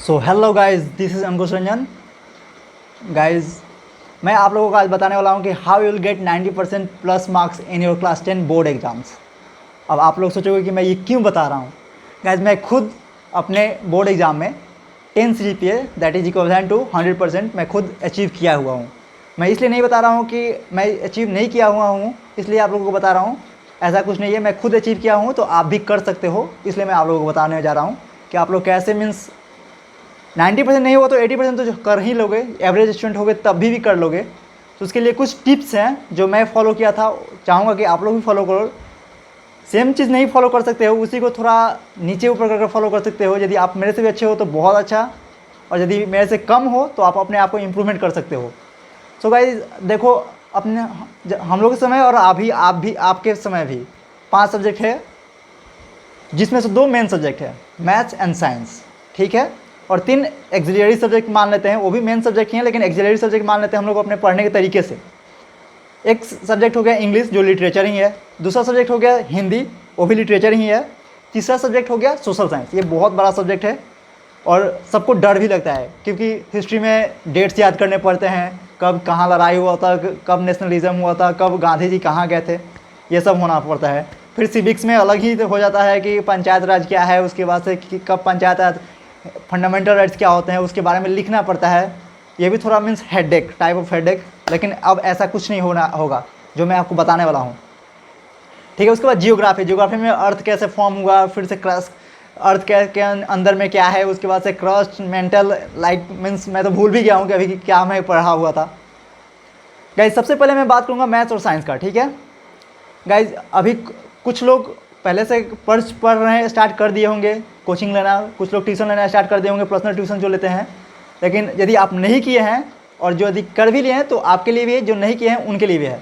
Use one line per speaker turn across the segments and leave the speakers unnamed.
So hello guys, this is Ankush Ranjan. Guys, मैं आप लोगों को आज बताने वाला हूँ कि how you will get 90% plus marks in your class 10 board exams. अब आप लोग सोचोगे कि मैं ये क्यों बता रहा हूँ। गाइज, मैं खुद अपने बोर्ड एग्ज़ाम में 10 CGPA that is equal to 100% मैं खुद अचीव किया हुआ हूँ। मैं इसलिए नहीं बता रहा हूँ कि मैं अचीव नहीं किया हुआ हूँ, इसलिए आप लोगों को बता रहा हूँ। ऐसा कुछ नहीं है, मैं खुद अचीव किया हूँ तो आप भी कर सकते हो, इसलिए मैं आप लोगों को बताने जा रहा हूँ कि आप लोग कैसे मीन्स 90% नहीं हुआ तो 80% तो कर ही लोगे। एवरेज स्टूडेंट हो गए तब भी कर लोगे। तो उसके लिए कुछ टिप्स हैं जो मैं फॉलो किया था, चाहूँगा कि आप लोग भी फॉलो करो। सेम चीज़ नहीं फॉलो कर सकते हो, उसी को थोड़ा नीचे ऊपर करके फॉलो कर सकते हो। यदि आप मेरे से भी अच्छे हो तो बहुत अच्छा, और यदि मेरे से कम हो तो आप अपने आप को इम्प्रूवमेंट कर सकते हो। सो गाइज देखो, अपने हम लोग के समय और अभी आप भी आपके समय भी 5 सब्जेक्ट है, जिसमें से 2 मेन सब्जेक्ट है, मैथ्स एंड साइंस, ठीक है। और 3 एक्सिलरी सब्जेक्ट मान लेते हैं, वो भी मेन सब्जेक्ट ही हैं लेकिन एक्सिलरी सब्जेक्ट मान लेते हैं हम लोग अपने पढ़ने के तरीके से। एक सब्जेक्ट हो गया इंग्लिश जो लिटरेचर ही है, दूसरा सब्जेक्ट हो गया हिंदी वो भी लिटरेचर ही है, तीसरा सब्जेक्ट हो गया सोशल साइंस। ये बहुत बड़ा सब्जेक्ट है और सबको डर भी लगता है क्योंकि हिस्ट्री में डेट्स याद करने पड़ते हैं, कब कहाँ लड़ाई हुआ था, कब नेशनलिज्म हुआ था, कब गांधी जी कहाँ गए थे, ये सब होना पड़ता है। फिर सिविक्स में अलग ही हो जाता है कि पंचायत राज क्या है, उसके बाद से कि कब पंचायत राज, फंडामेंटल राइट्स क्या होते हैं, उसके बारे में लिखना पड़ता है। ये भी थोड़ा means headache type of headache, लेकिन अब ऐसा कुछ नहीं होगा जो मैं आपको बताने वाला हूँ, ठीक है। उसके बाद जियोग्राफी में अर्थ कैसे फॉर्म हुआ, फिर से क्रस्ट अर्थ के अंदर में क्या है, उसके बाद से क्रस्ट मेंटल लाइक मीन्स मैं तो भूल भी गया हूँ कि अभी क्या मैं पढ़ा हुआ था। गाइज सबसे पहले मैं बात करूँगा मैथ्स और साइंस का, ठीक है। गाइज अभी कुछ लोग पहले से पढ़ रहे हैं, स्टार्ट कर दिए होंगे कोचिंग लेना, कुछ लोग ट्यूशन लेना स्टार्ट कर दिए होंगे, पर्सनल ट्यूशन जो लेते हैं। लेकिन यदि आप नहीं किए हैं और जो यदि कर भी लिए हैं तो आपके लिए भी है, जो नहीं किए हैं उनके लिए भी है।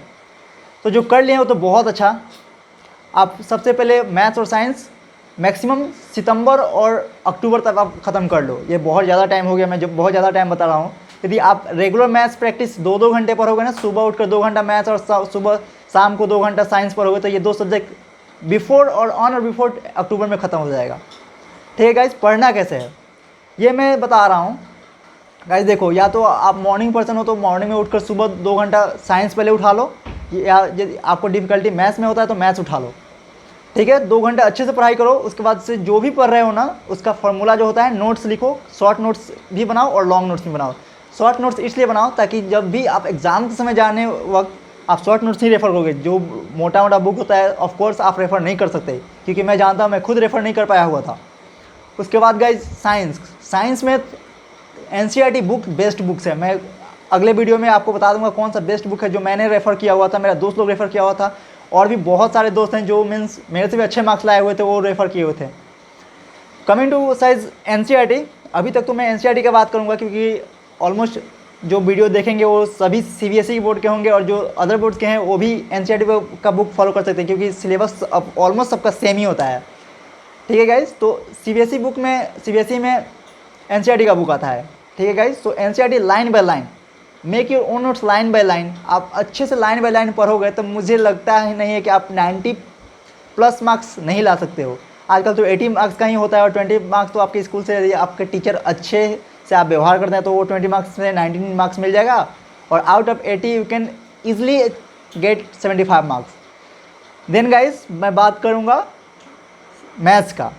तो जो कर लिए हैं वो तो बहुत अच्छा। आप सबसे पहले मैथ्स और साइंस मैक्सिमम सितंबर और अक्टूबर तक आप ख़त्म कर लो। ये बहुत ज़्यादा टाइम हो गया, मैं जो बहुत ज़्यादा टाइम बता रहा हूँ। यदि आप रेगुलर मैथ्स प्रैक्टिस 2-2 घंटे पढ़ोगे ना, सुबह उठकर 2 घंटा मैथ्स और सुबह शाम को 2 घंटा साइंस पढ़ोगे, तो ये 2 सब्जेक्ट बिफोर और ऑन और बिफोर अक्टूबर में ख़त्म हो जाएगा, ठीक है। गाइज पढ़ना कैसे है ये मैं बता रहा हूँ। गाइज देखो, या तो आप मॉर्निंग पर्सन हो तो मॉर्निंग में उठकर सुबह 2 घंटा साइंस पहले उठा लो, या यदि आपको डिफ़िकल्टी मैथ्स में होता है तो मैथ्स उठा लो, ठीक है। 2 घंटे अच्छे से पढ़ाई करो। उसके बाद से जो भी पढ़ रहे हो ना, उसका फॉर्मूला जो होता है, नोट्स लिखो, शॉर्ट नोट्स भी बनाओ और लॉन्ग नोट्स भी बनाओ। शॉर्ट नोट्स इसलिए बनाओ ताकि जब भी आप एग्ज़ाम के समय जाने वक्त आप शॉर्ट नोट्स ही रेफ़र करोगे। जो मोटा मोटा बुक होता है ऑफ कोर्स आप रेफ़र नहीं कर सकते, क्योंकि मैं जानता हूँ, मैं खुद रेफ़र नहीं कर पाया हुआ था। उसके बाद गाइज साइंस में NCERT बुक बेस्ट बुक्स है। मैं अगले वीडियो में आपको बता दूंगा कौन सा बेस्ट बुक है जो मैंने रेफ़र किया हुआ था, मेरा दोस्त लोग रेफ़र किया हुआ था, और भी बहुत सारे दोस्त हैं जो मीन्स मेरे से भी अच्छे मार्क्स लाए हुए थे, वो रेफ़र किए हुए थे। कमिंग टू साइज NCERT, अभी तक तो मैं NCERT की बात करूँगा क्योंकि ऑलमोस्ट जो वीडियो देखेंगे वो सभी CBSE बोर्ड के होंगे, और जो अदर बोर्ड्स के हैं वो भी NCERT का बुक फॉलो कर सकते हैं क्योंकि सिलेबस अब ऑलमोस्ट सबका सेम ही होता है, ठीक है गाइज। तो CBSE में NCERT का बुक आता है, ठीक है गाइज। तो NCERT line by line, make your own notes line by line. आप अच्छे से लाइन बाय लाइन पढ़ोगे तो मुझे लगता ही नहीं है कि आप 90 प्लस मार्क्स नहीं ला सकते हो। आजकल तो 80 मार्क्स का ही होता है, और 20 मार्क्स तो आपके स्कूल से यदि आपके टीचर अच्छे से आप व्यवहार करते हैं तो वो 20 मार्क्स से 19 मार्क्स मिल जाएगा, और out of 80 you can easily get 75 marks. Then guys मैं बात करूँगा मैथ्स का।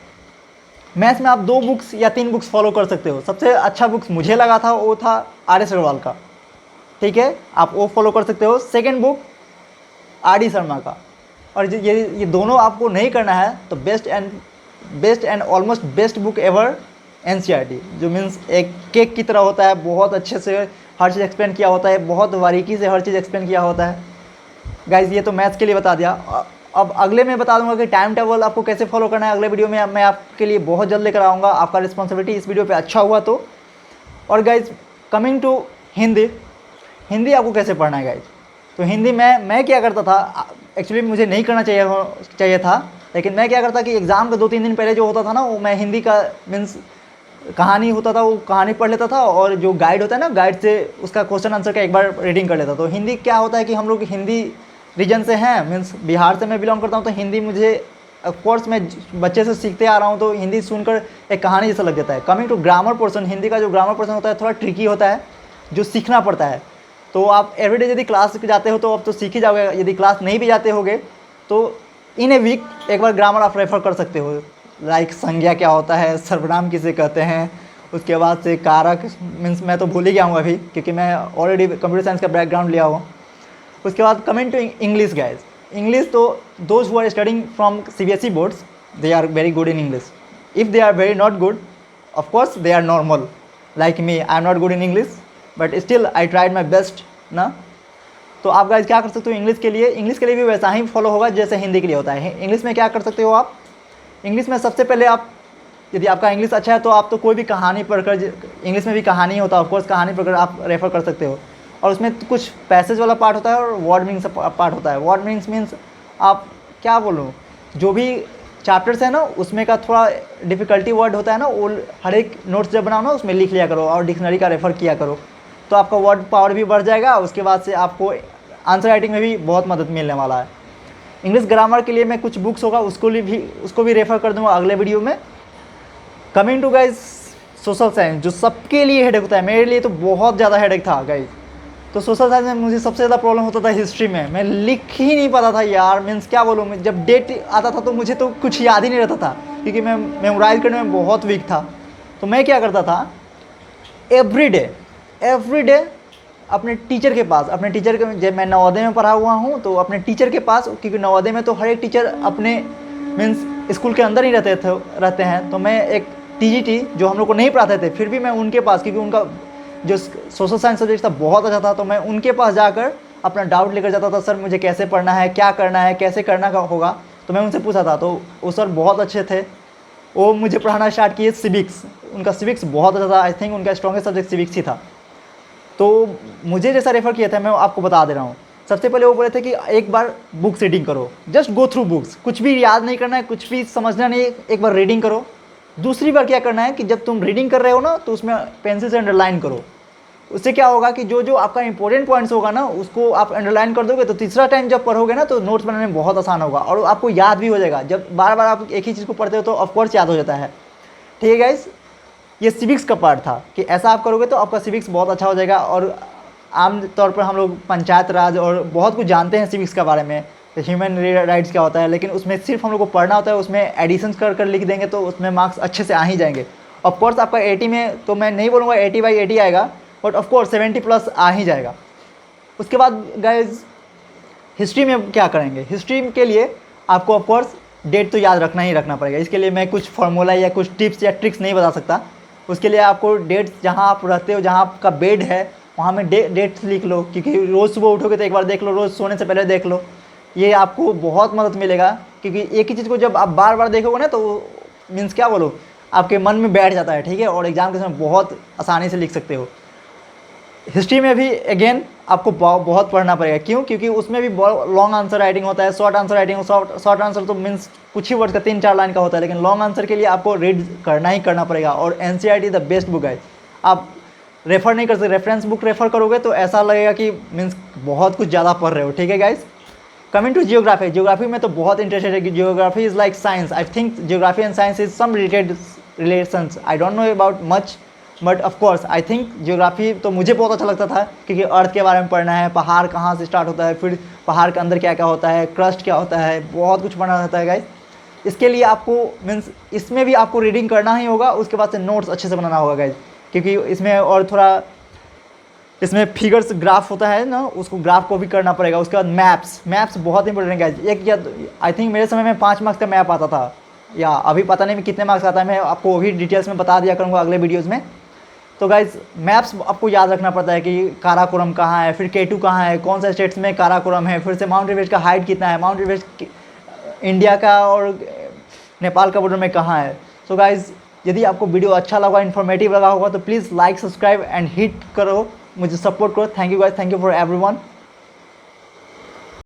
मैथ्स में आप 2 बुक्स या 3 बुक्स फॉलो कर सकते हो। सबसे अच्छा बुक्स मुझे लगा था वो था RS अग्रवाल का, ठीक है, आप वो फॉलो कर सकते हो। सेकेंड बुक RD शर्मा का। और ये दोनों आपको नहीं करना है तो best and almost best book ever NCERT, जो मीन्स एक केक की तरह होता है, बहुत अच्छे से हर चीज़ एक्सप्लेन किया होता है, बहुत बारीकी से हर चीज़ एक्सप्लेन किया होता है। गाइज ये तो मैथ्स के लिए बता दिया। अब अगले में बता दूंगा कि टाइम टेबल आपको कैसे फॉलो करना है। अगले वीडियो में मैं आपके लिए बहुत जल्द लेकर आऊँगा, आपका रिस्पॉन्सिबिलिटी इस वीडियो पे अच्छा हुआ तो। और गाइज कमिंग टू हिंदी आपको कैसे पढ़ना है गाइज। तो हिंदी मैं क्या करता था, एक्चुअली मुझे नहीं करना चाहिए था, लेकिन मैं क्या करता कि एग्ज़ाम के 2-3 दिन पहले जो होता था ना, वो मैं हिंदी का मीन्स कहानी होता था, वो कहानी पढ़ लेता था, और जो गाइड होता है ना, गाइड से उसका क्वेश्चन आंसर का एक बार रीडिंग कर लेता। तो हिंदी क्या होता है कि हम लोग हिंदी रीजन से हैं, मीन्स बिहार से मैं बिलोंग करता हूँ, तो हिंदी मुझे ऑफकोर्स मैं बच्चे से सीखते आ रहा हूँ तो हिंदी सुनकर एक कहानी जैसा लग जाता है। Coming to grammar portion, Hindi का जो ग्रामर पोर्सन होता है थोड़ा ट्रिकी होता है, जो सीखना पड़ता है। तो आप एवरीडे यदि क्लास जाते हो तो अब तो सीख ही जाओगे, यदि क्लास नहीं भी जाते होगे तो इन ए वीक एक बार ग्रामर आप रेफर कर सकते हो। लाइक संज्ञा क्या होता है, सर्वनाम किसे कहते हैं, उसके बाद से कारक, मीन्स मैं तो भूल ही गया हूँ अभी क्योंकि मैं ऑलरेडी कंप्यूटर साइंस का बैकग्राउंड लिया हूँ। उसके बाद coming to English guys, English तो those who are studying from CBSE boards they are very good in English. If they are very not good, of course they are normal like me, I am not good in English but still I tried my best ना। तो आप guys क्या कर सकते हो English के लिए भी वैसा ही फॉलो होगा जैसे हिंदी के लिए होता है। इंग्लिश में क्या कर सकते हो आप, इंग्लिश में सबसे पहले आप, यदि आपका इंग्लिश अच्छा है तो आप तो कोई भी कहानी पढ़कर, इंग्लिश में भी कहानी होता है ऑफकोर्स, कहानी पढ़कर आप रेफ़र कर सकते हो। और उसमें कुछ पैसेज वाला पार्ट होता है और वर्ड मीनिंग्स पार्ट होता है। वर्ड मीनिंग्स मीन्स आप क्या बोलूँ, जो भी चैप्टर्स है ना उसमें का थोड़ा डिफ़िकल्टी वर्ड होता है ना, वो हर एक नोट्स जब बनाओ ना उसमें लिख लिया करो और डिक्शनरी का रेफ़र किया करो, तो आपका वर्ड पावर भी बढ़ जाएगा। उसके बाद से आपको आंसर राइटिंग में भी बहुत मदद मिलने वाला है। इंग्लिश ग्रामर के लिए मैं कुछ बुक्स होगा उसको भी रेफ़र कर दूँगा अगले वीडियो में। Coming to guys social science, जो सबके लिए हेडेक होता है, मेरे लिए तो बहुत ज़्यादा हेडेक था गाइज। तो सोशल साइंस में मुझे सबसे ज़्यादा प्रॉब्लम होता था हिस्ट्री में, मैं लिख ही नहीं पाता था यार। मीन्स क्या बोलूँ, मैं जब डेट आता था तो मुझे तो कुछ याद ही नहीं रहता था क्योंकि मैं मेमोराइज करने में बहुत वीक था। तो मैं क्या करता था, एवरी डे अपने टीचर के पास, अपने टीचर के, जब मैं नवोदय में पढ़ा हुआ हूँ तो अपने टीचर के पास, क्योंकि नवोदय में तो हर एक टीचर अपने मीन्स स्कूल के अंदर ही रहते हैं। तो मैं एक TGT जो हम लोग को नहीं पढ़ाते थे फिर भी मैं उनके पास, क्योंकि उनका जो सोशल साइंस सब्जेक्ट था बहुत अच्छा था, तो मैं उनके पास जाकर अपना डाउट लेकर जाता था, सर मुझे कैसे पढ़ना है, क्या करना है, कैसे करना होगा। तो मैं उनसे पूछा था, तो वो सर बहुत अच्छे थे, वो मुझे पढ़ाना स्टार्ट किए सिविक्स। उनका सिविक्स बहुत अच्छा था, आई थिंक उनका स्ट्रॉन्गेस्ट सब्जेक्ट सिविक्स ही था। तो मुझे जैसा रेफ़र किया था मैं आपको बता दे रहा हूँ। सबसे पहले वो बोले थे कि एक बार बुक्स रीडिंग करो, जस्ट गो थ्रू बुक्स, कुछ भी याद नहीं करना है, कुछ भी समझना नहीं है, एक बार रीडिंग करो। दूसरी बार क्या करना है कि जब तुम रीडिंग कर रहे हो ना तो उसमें पेंसिल से अंडरलाइन करो। उससे क्या होगा कि जो आपका इंपॉर्टेंट पॉइंट्स होगा ना उसको आप अंडरलाइन कर दोगे, तो तीसरा टाइम जब पढ़ोगे ना तो नोट्स बनाने में बहुत आसान होगा और आपको याद भी हो जाएगा। जब बार बार आप एक ही चीज़ को पढ़ते हो तो ऑफकोर्स याद हो जाता है। ठीक है गाइस, ये सिविक्स का पार्ट था कि ऐसा आप करोगे तो आपका सिविक्स बहुत अच्छा हो जाएगा। और आम तौर पर हम लोग पंचायत राज और बहुत कुछ जानते हैं सिविक्स के बारे में, ह्यूमन राइट्स क्या होता है, लेकिन उसमें सिर्फ हम लोग को पढ़ना होता है, उसमें एडिशंस कर लिख देंगे तो उसमें मार्क्स अच्छे से आ ही जाएंगे। ऑफकोर्स आपका 80 में तो मैं नहीं बोलूँगा 80/80 आएगा, बट ऑफकोर्स 70+ आ ही जाएगा। उसके बाद गाइज हिस्ट्री में क्या करेंगे, हिस्ट्री के लिए आपको ऑफकोर्स डेट तो याद रखना ही रखना पड़ेगा। इसके लिए मैं कुछ फार्मूला या कुछ टिप्स या ट्रिक्स नहीं बता सकता। उसके लिए आपको डेट्स, जहाँ आप रहते हो, जहाँ आपका बेड है वहाँ में डेट्स लिख लो, क्योंकि रोज़ सुबह उठोगे तो एक बार देख लो, रोज़ सोने से पहले देख लो, ये आपको बहुत मदद मिलेगा। क्योंकि एक ही चीज़ को जब आप बार बार देखोगे ना तो मीन्स क्या बोलो, आपके मन में बैठ जाता है। ठीक है, और एग्ज़ाम के समय बहुत आसानी से लिख सकते हो। हिस्ट्री में भी अगेन आपको बहुत पढ़ना पड़ेगा। क्यों? क्योंकि उसमें भी लॉन्ग आंसर राइटिंग होता है, short answer writing. Short answer तो मीन्स कुछ ही वर्ड का 3-4 लाइन का होता है, लेकिन लॉन्ग आंसर के लिए आपको रीड करना ही करना पड़ेगा। और NCERT द बेस्ट बुक है, आप रेफ़र नहीं कर सकते। रेफरेंस बुक रेफ़र करोगे तो ऐसा लगेगा कि मीन्स बहुत कुछ ज़्यादा पढ़ रहे हो। ठीक है guys, coming to geography, geography में तो बहुत इंटरेस्टेड है कि geography is like science. I think geography and science is some relations, I don't know about much, but of course I think geography तो मुझे बहुत अच्छा लगता था, क्योंकि अर्थ के बारे में पढ़ना है, पहाड़ कहाँ से स्टार्ट होता है, फिर पहाड़ के अंदर क्या क्या होता है, क्रस्ट क्या होता है, बहुत कुछ पढ़ना रहता है गाइज। इसके लिए आपको मीन्स इसमें भी आपको रीडिंग करना ही होगा, उसके बाद से नोट्स अच्छे से बनाना होगा गाइज, क्योंकि इसमें और थोड़ा इसमें फिगर्स ग्राफ होता है ना, उसको ग्राफ को भी करना पड़ेगा। उसके बाद मैप्स बहुत इंपॉर्टेंट है। एक या आई थिंक मेरे समय में 5 मार्क्स का मैप आता था, या अभी पता नहीं कितने मार्क्स आता है, मैं आपको वो भी डिटेल्स में बता दिया करूँगा अगले वीडियोज़ में। तो गाइज मैप्स आपको याद रखना पड़ता है कि काराकोरम कहाँ है, फिर K2 कहाँ है, कौन सा स्टेट्स में काराकोरम है, फिर से माउंट एवरेस्ट का हाइट कितना है, माउंट एवरेस्ट इंडिया का और नेपाल का बॉर्डर में कहाँ है। सो गाइज यदि आपको वीडियो अच्छा लगा, इन्फॉर्मेटिव लगा होगा तो please like, subscribe and hit करो, मुझे सपोर्ट करो। Thank you guys, thank you for everyone.